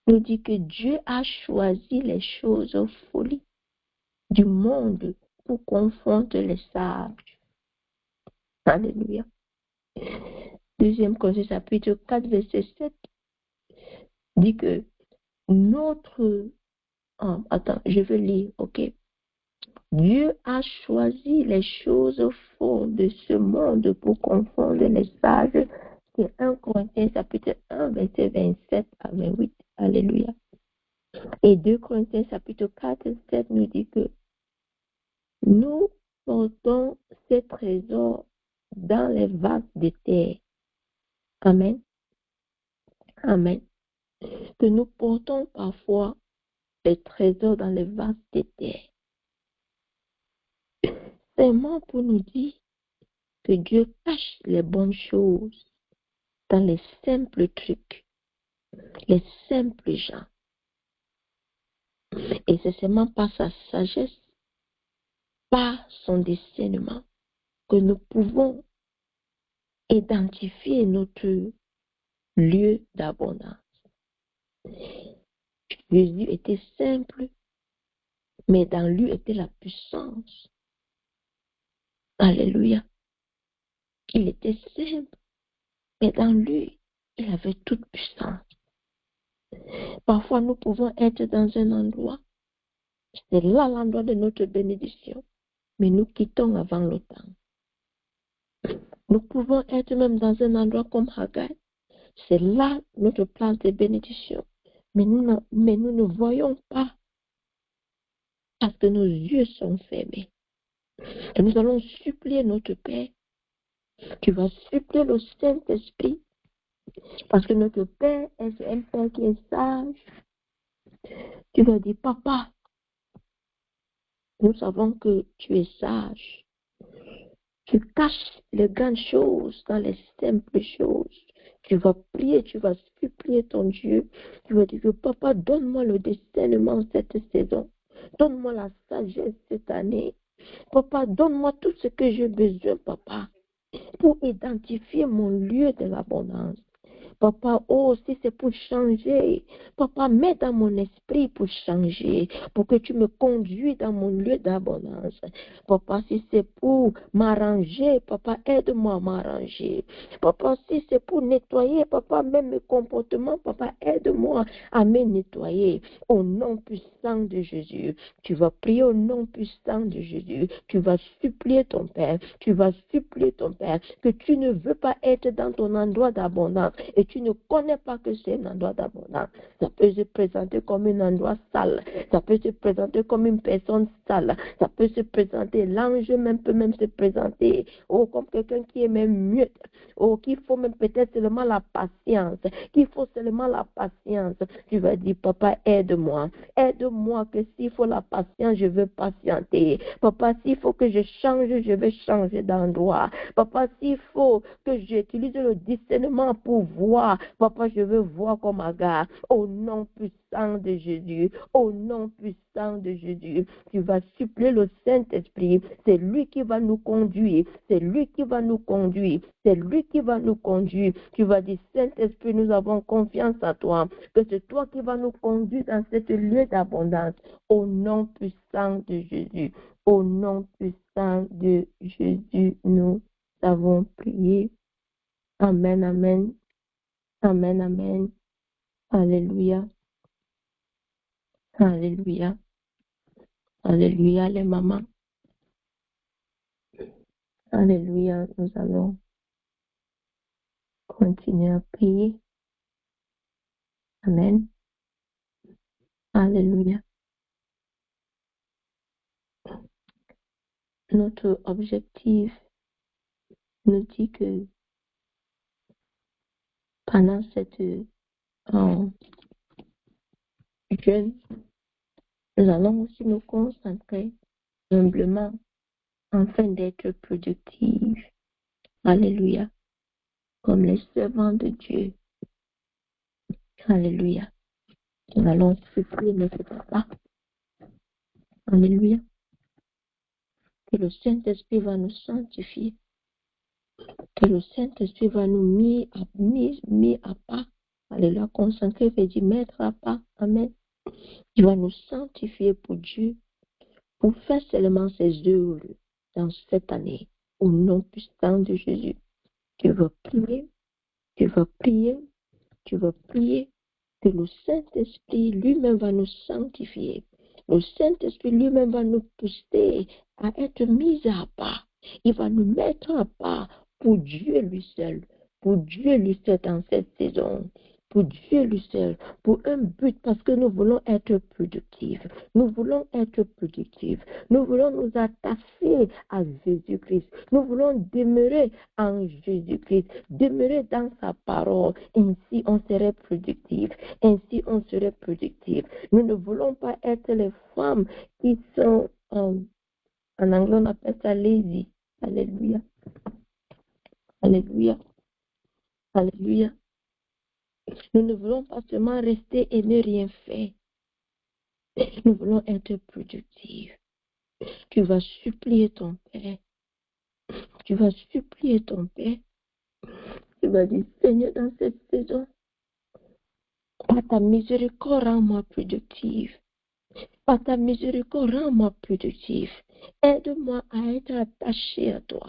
nous dit que Dieu a choisi les choses folies du monde pour confondre les sages. Alléluia. 2 Corinthiens chapitre 4, verset 7 dit que notre... attends, je vais lire, ok. Dieu a choisi les choses folles de ce monde pour confondre les sages. C'est 1 Corinthiens chapitre 1, verset 27 à 28. Alléluia. Et 2 Corinthiens chapitre 4, 7 nous dit que nous portons ces trésors dans les vases de terre. Amen. Amen. Que nous portons parfois les trésors dans les vases de terre. Seulement pour nous dire que Dieu cache les bonnes choses dans les simples trucs, les simples gens. Et c'est seulement par sa sagesse, par son discernement, que nous pouvons identifier notre lieu d'abondance. Jésus était simple, mais dans lui était la puissance. Alléluia. Il était simple, mais dans lui, il avait toute puissance. Parfois, nous pouvons être dans un endroit, c'est là l'endroit de notre bénédiction, mais nous quittons avant le temps. Nous pouvons être même dans un endroit comme Hagar, c'est là notre place de bénédiction, mais nous ne voyons pas parce que nos yeux sont fermés. Et nous allons supplier notre Père. Tu vas supplier le Saint-Esprit parce que notre Père est un Père qui est sage. Tu vas dire, Papa, nous savons que tu es sage. Tu caches les grandes choses dans les simples choses. Tu vas prier, tu vas supplier ton Dieu. Tu vas dire que Papa, donne-moi le discernement cette saison. Donne-moi la sagesse cette année. Papa, donne-moi tout ce que j'ai besoin, Papa, pour identifier mon lieu de l'abondance. Papa, oh, si c'est pour changer, Papa, mets dans mon esprit pour changer, pour que tu me conduis dans mon lieu d'abondance. Papa, si c'est pour m'arranger, Papa, aide-moi à m'arranger. Papa, si c'est pour nettoyer, Papa, même mes comportements, Papa, aide-moi à me nettoyer. Au nom puissant de Jésus, tu vas prier au nom puissant de Jésus. Tu vas supplier ton Père. Tu vas supplier ton Père que tu ne veux pas être dans ton endroit d'abondance et tu ne connais pas que c'est un endroit d'abondance. Ça peut se présenter comme un endroit sale. Ça peut se présenter comme une personne sale. Ça peut se présenter, l'ange même peut même se présenter, oh, comme quelqu'un qui est même muette. Oh, qu'il faut même peut-être seulement la patience. Qu'il faut seulement la patience. Tu vas dire, Papa, aide-moi. Aide-moi que s'il faut la patience, je veux patienter. Papa, s'il faut que je change, je vais changer d'endroit. Papa, s'il faut que j'utilise le discernement pour voir, Papa, je veux voir comme Agar. Au nom puissant de Jésus, au nom puissant de Jésus, tu vas supplier le Saint-Esprit. C'est lui qui va nous conduire. C'est lui qui va nous conduire. C'est lui qui va nous conduire. Tu vas dire, Saint-Esprit, nous avons confiance à toi. Que c'est toi qui vas nous conduire dans ce lieu d'abondance. Au nom puissant de Jésus. Au nom puissant de Jésus, nous avons prié. Amen, amen. Amen, amen. Alléluia. Alléluia. Alléluia, les mamans. Alléluia, nous allons continuer à prier. Amen. Alléluia. Notre objectif nous dit que pendant cette jeûne, nous allons aussi nous concentrer humblement afin d'être productifs. Alléluia. Comme les servants de Dieu. Alléluia. Nous allons supplier notre Papa. Alléluia. Que le Saint-Esprit va nous sanctifier. Que le Saint-Esprit va nous mis à part. Alléluia. Consacrer veut dire mettre à part. Amen. Il va nous sanctifier pour Dieu. Pour faire seulement ses œuvres dans cette année. au nom puissant de Jésus. Tu vas prier, tu vas prier, tu vas prier que le Saint-Esprit lui-même va nous sanctifier. Le Saint-Esprit lui-même va nous pousser à être mis à part. Il va nous mettre à part pour Dieu lui seul, pour Dieu lui seul dans cette saison. Pour Dieu lui seul, pour un but, parce que nous voulons être productifs. Nous voulons être productifs. Nous voulons nous attacher à Jésus-Christ. Nous voulons demeurer en Jésus-Christ, demeurer dans sa parole. Ainsi, on serait productif. Ainsi, on serait productif. Nous ne voulons pas être les femmes qui sont, en anglais, on appelle ça lazy. Alléluia. Alléluia. Alléluia. Nous ne voulons pas seulement rester et ne rien faire. Nous voulons être productifs. Tu vas supplier ton Père. Tu vas supplier ton Père. Tu vas dire, Seigneur, dans cette saison, par ta miséricorde, rends-moi productive. Par ta miséricorde, rends-moi productif. Aide-moi à être attaché à toi.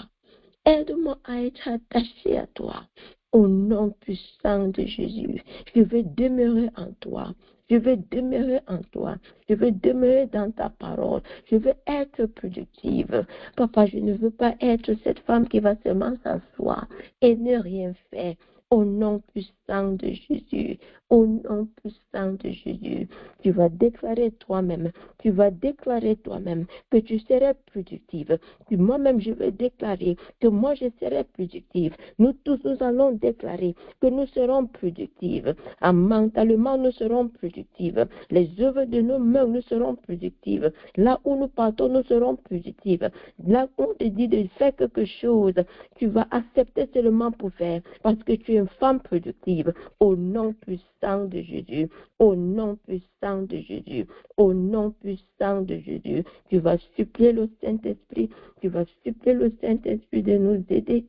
Aide-moi à être attaché à toi. Au nom puissant de Jésus, je vais demeurer en toi. Je vais demeurer en toi. Je vais demeurer dans ta parole. Je veux être productive. Papa, je ne veux pas être cette femme qui va seulement s'asseoir et ne rien faire. Au nom puissant de Jésus, au nom puissant de Jésus, tu vas déclarer toi-même que tu serais productive. Moi-même, je vais déclarer que moi, je serai productive. Nous tous, nous allons déclarer que nous serons productives. Mentalement, nous serons productives. Les œuvres de nos mains, nous serons productives. Là où nous partons, nous serons productives. Là où on te dit de faire quelque chose, tu vas accepter seulement pour faire parce que tu es une femme productive. Au nom puissant de Jésus, au nom puissant de Jésus, au nom puissant de Jésus, tu vas supplier le Saint-Esprit, tu vas supplier le Saint-Esprit de nous aider,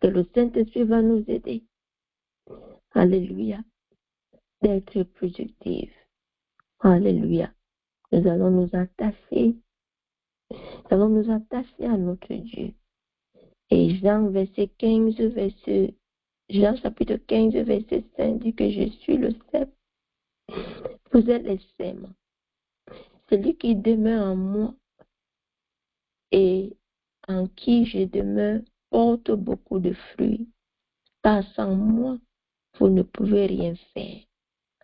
que le Saint-Esprit va nous aider. Alléluia, d'être productif. Alléluia. Nous allons nous attacher à notre Dieu. Et Jean chapitre 15, verset 5 dit que je suis le cep. Vous êtes les semences. Celui qui demeure en moi et en qui je demeure porte beaucoup de fruits. Car sans moi, vous ne pouvez rien faire.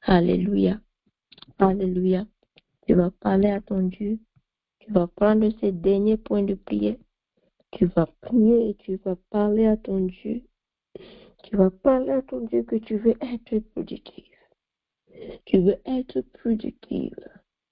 Alléluia. Alléluia. Tu vas parler à ton Dieu. Tu vas prendre ces derniers points de prière. Tu vas prier et tu vas parler à ton Dieu. Tu vas parler à ton Dieu que tu veux être productif. Tu veux être productive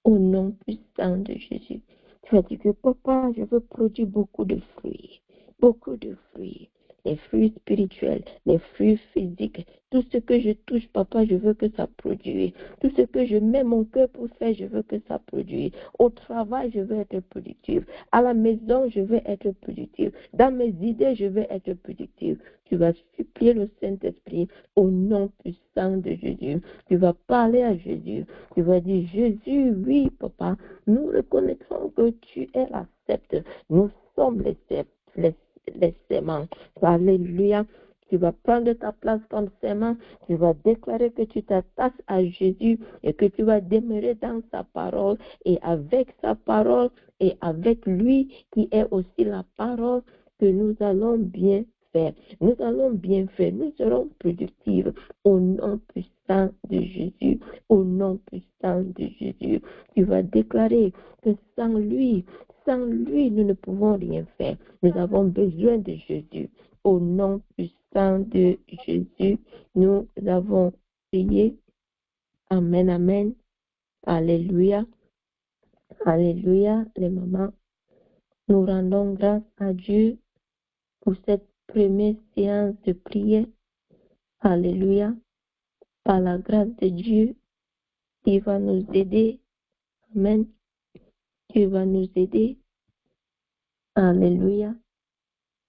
au nom puissant de Jésus. Tu vas dire que papa, je veux produire beaucoup de fruits. Beaucoup de fruits. Les fruits spirituels, les fruits physiques. Tout ce que je touche, papa, je veux que ça produise. Tout ce que je mets mon cœur pour faire, je veux que ça produise. Au travail, je veux être productive. À la maison, je veux être productive. Dans mes idées, je veux être productive. Tu vas supplier le Saint-Esprit au nom puissant de Jésus. Tu vas parler à Jésus. Tu vas dire, Jésus, oui, papa, nous reconnaissons que tu es la sceptre. Nous sommes les séments. Alléluia. Tu vas prendre ta place comme sément. Tu vas déclarer que tu t'attaches à Jésus et que tu vas demeurer dans sa parole. Et avec sa parole et avec lui qui est aussi la parole, que nous allons bien faire. Nous allons bien faire. Nous serons productifs au nom puissant de Jésus. Au nom puissant de Jésus. Tu vas déclarer que sans lui, nous ne pouvons rien faire. Nous avons besoin de Jésus. Au nom puissant de Jésus, nous avons prié. Amen, amen. Alléluia. Alléluia, les mamans. Nous rendons grâce à Dieu pour cette première séance de prière. Alléluia. Par la grâce de Dieu, il va nous aider. Amen. Dieu va nous aider. Alléluia.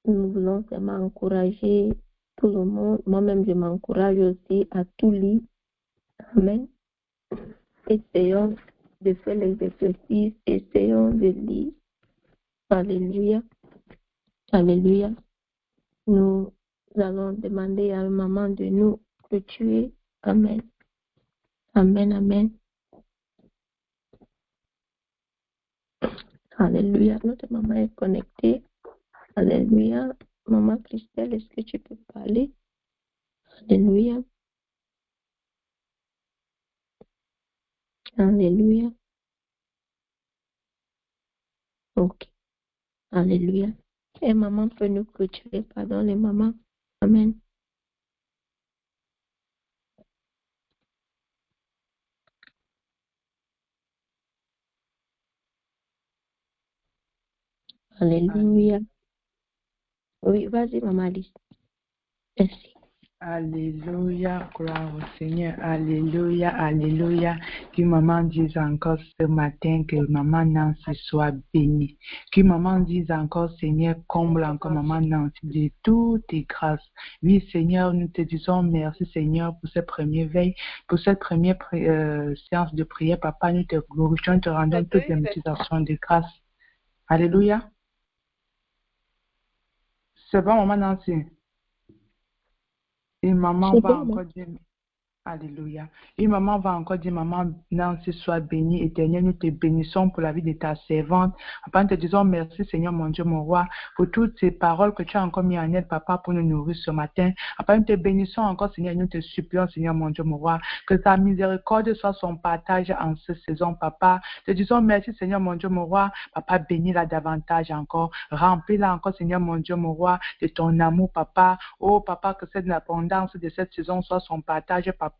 Nous voulons seulement encourager tout le monde. Moi-même, je m'encourage aussi à tout lire. Amen. Essayons de faire les exercices. Essayons de lire. Alléluia. Alléluia. Nous allons demander à maman de nous clôturer. Amen. Amen, amen. Alléluia. Notre maman est connectée. Alléluia. Maman Christelle, est-ce que tu peux parler? Alléluia. Alléluia. Ok. Alléluia. Et maman peut nous clôturer. Pardon, les mamans. Amen. Alléluia. Oui, vas-y, maman Alice. Merci. Alléluia, gloire au Seigneur, alléluia, alléluia. Que maman dise encore ce matin que maman Nancy soit bénie. Que maman dise encore, Seigneur, comble encore maman Nancy de toutes tes grâces. Oui, Seigneur, nous te disons merci, Seigneur, pour cette première veille, pour cette première séance de prière. Papa, nous te glorifions, te rendons toutes les motivations de grâce. Alléluia. C'est bon, maman Nancy? Et maman va encore dire, alléluia. Et maman va encore dire, maman Nancy, sois bénie, éternelle, nous te bénissons pour la vie de ta servante. Papa, nous te disons merci, Seigneur, mon Dieu, mon roi, pour toutes ces paroles que tu as encore mis en aide, papa, pour nous nourrir ce matin. Papa, nous te bénissons encore, Seigneur, nous te supplions, Seigneur, mon Dieu, mon roi, que ta miséricorde soit son partage en cette saison, papa. Te disons merci, Seigneur, mon Dieu, mon roi. Papa, bénis-la davantage encore. Remplis-la encore, Seigneur, mon Dieu, mon roi, de ton amour, papa. Oh, papa, que cette abondance de cette saison soit son partage, papa.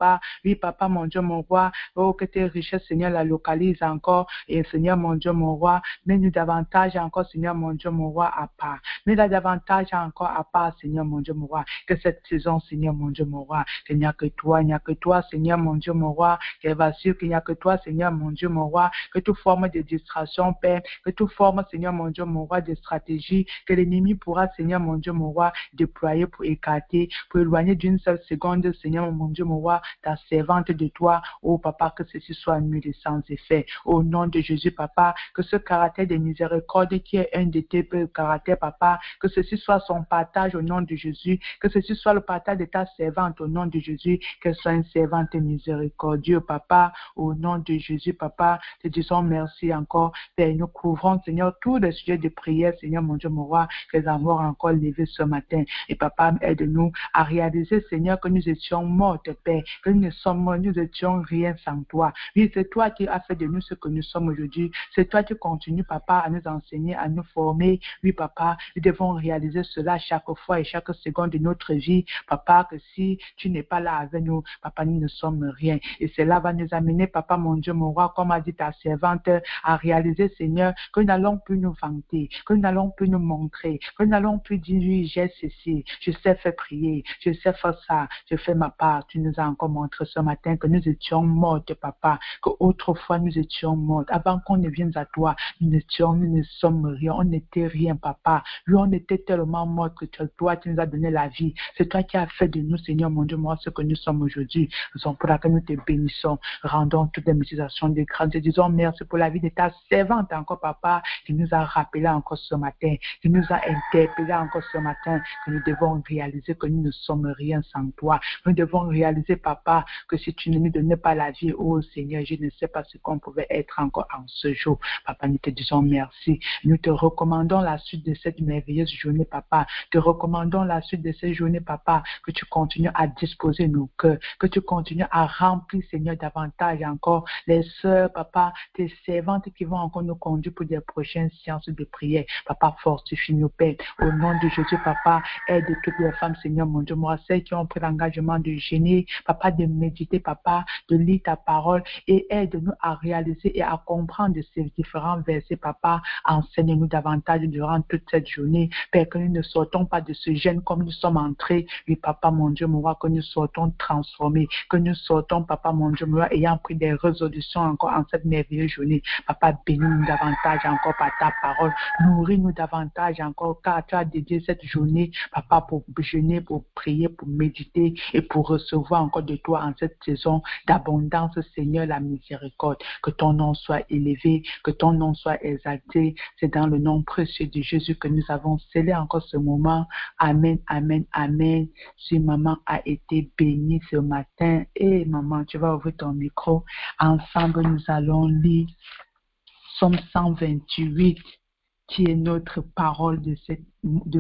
Oui, papa, mon Dieu, mon roi. Oh, que tes richesses, Seigneur, la localisent encore. Et Seigneur, mon Dieu, mon roi, mets-nous davantage encore, Seigneur, mon Dieu, mon roi, à part. Mets-la davantage encore à part, Seigneur, mon Dieu, mon roi. Que cette saison, Seigneur, mon Dieu, mon roi, qu'il n'y a que toi, il n'y a que toi, Seigneur, mon Dieu, mon roi. Qu'elle va sûr qu'il n'y a que toi, Seigneur, mon Dieu, mon roi. Que toute forme de distraction, Père, que toute forme, Seigneur, mon Dieu, mon roi, de stratégie, que l'ennemi pourra, Seigneur, mon Dieu, mon roi, déployer pour écarter, pour éloigner d'une seule seconde, Seigneur, mon Dieu, mon roi, ta servante de toi, oh papa, que ceci soit nul et sans effet. Au nom de Jésus, papa, que ce caractère de miséricorde qui est un de tes caractères, papa, que ceci soit son partage au nom de Jésus, que ceci soit le partage de ta servante au nom de Jésus, qu'elle soit une servante miséricordieuse, papa, au nom de Jésus, papa, te disons merci encore, Père, nous couvrons, Seigneur, tous les sujets de prière, Seigneur, mon Dieu, mon roi, que les amours encore levés ce matin. Et papa, aide-nous à réaliser, Seigneur, que nous étions morts, Père, que nous étions rien sans toi. Oui, c'est toi qui as fait de nous ce que nous sommes aujourd'hui. C'est toi qui continues, papa, à nous enseigner, à nous former. Oui, papa, nous devons réaliser cela chaque fois et chaque seconde de notre vie. Papa, que si tu n'es pas là avec nous, papa, nous ne sommes rien. Et cela va nous amener, papa, mon Dieu, mon roi, comme a dit ta servante, à réaliser, Seigneur, que nous n'allons plus nous vanter, que nous n'allons plus nous montrer, que nous n'allons plus dire, oui, j'ai ceci, je sais faire prier, je sais faire ça, je fais ma part. Tu nous as encore montré ce matin que nous étions mortes, papa, que autrefois nous étions mortes. Avant qu'on ne vienne à toi, nous ne sommes rien, on n'était rien, papa. Oui, on était tellement morts que toi, tu nous as donné la vie. C'est toi qui as fait de nous, Seigneur, mon Dieu, moi, ce que nous sommes aujourd'hui. Nous sommes pour laquelle nous te bénissons, rendons toutes les méditations de grâce. Te disons merci pour la vie de ta servante encore, papa, qui nous a rappelé encore ce matin, qui nous a interpellé encore ce matin, que nous devons réaliser que nous ne sommes rien sans toi. Nous devons réaliser, papa, que si tu ne nous donnais pas la vie, oh Seigneur, je ne sais pas ce qu'on pouvait être encore en ce jour. Papa, nous te disons merci. Nous te recommandons la suite de cette merveilleuse journée, papa. Te recommandons la suite de cette journée, papa, que tu continues à disposer nos cœurs, que tu continues à remplir, Seigneur, davantage encore les sœurs, papa, tes servantes qui vont encore nous conduire pour des prochaines séances de prière. Papa, fortifie nos pères. Au nom de Jésus, papa, aide toutes les femmes, Seigneur, mon Dieu, moi, celles qui ont pris l'engagement de gêner, papa, de méditer, papa, de lire ta parole et aide-nous à réaliser et à comprendre ces différents versets, papa. Enseigne-nous davantage durant toute cette journée, Père, que nous ne sortons pas de ce gêne comme nous sommes entrés. Oui, papa, mon Dieu, mon roi, que nous sortons transformés, que nous sortons, papa, mon Dieu, mon roi, ayant pris des résolutions encore en cette merveilleuse journée. Papa, bénis-nous davantage encore par ta parole. Nourris-nous davantage encore, car tu as dédié cette journée, papa, pour jeûner, pour prier, pour méditer et pour recevoir encore encore de toi en cette saison d'abondance, Seigneur, la miséricorde. Que ton nom soit élevé, que ton nom soit exalté. C'est dans le nom précieux de Jésus que nous avons scellé encore ce moment. Amen, amen, amen. Si maman a été bénie ce matin, et maman, tu vas ouvrir ton micro. Ensemble, nous allons lire Psaume 128, qui est notre parole de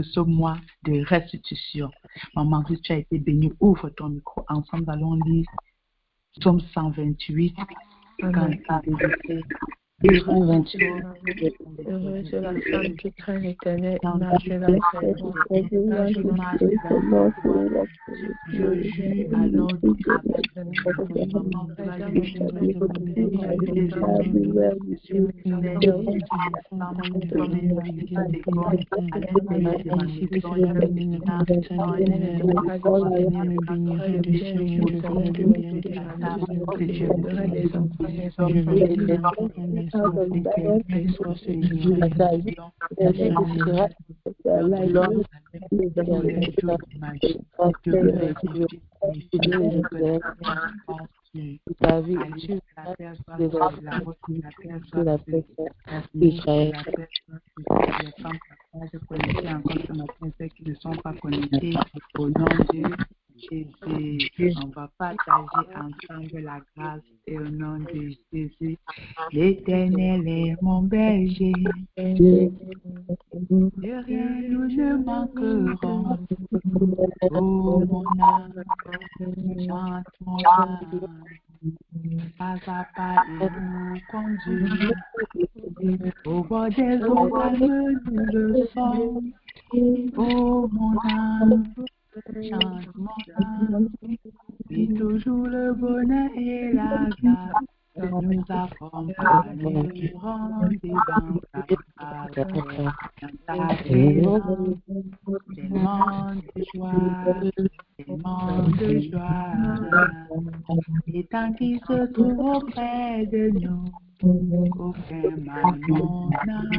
ce mois de restitution. Maman, si tu as été bénie, ouvre ton micro. Ensemble, allons lire Psaume 128. Quand Heureux est la femme qui craint l'Éternel et marche dans les je jure alors ceux qui ne sont pas connectés au nom de Jésus. On va partager ensemble la grâce et au nom de Jésus. L'Éternel est mon berger. De rien nous ne manquerons. Oh mon âme, chante mon âme. Pas à pas il nous conduit. Au bord des eaux calmes nous le sommes. Oh mon âme, chante mon âme. Puis toujours le bonheur et la grâce nous accompagneront devant ta face. Dans ta présence, tellement de joie, tellement de joie. Et tant qu'il se trouve auprès de nous, aucun mal mon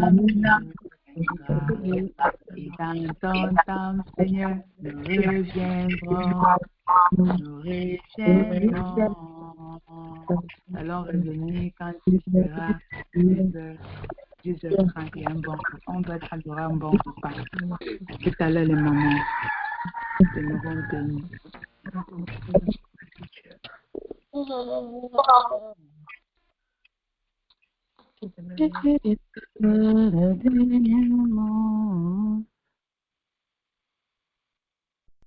âme ne craindra. Et dans ton temps, Seigneur, nous reviendrons. Allons revenir quand il sera 10h30 et un bon coup. On doit être adoré un bon repas. Tout à l'heure, les mamans demeureront bénies.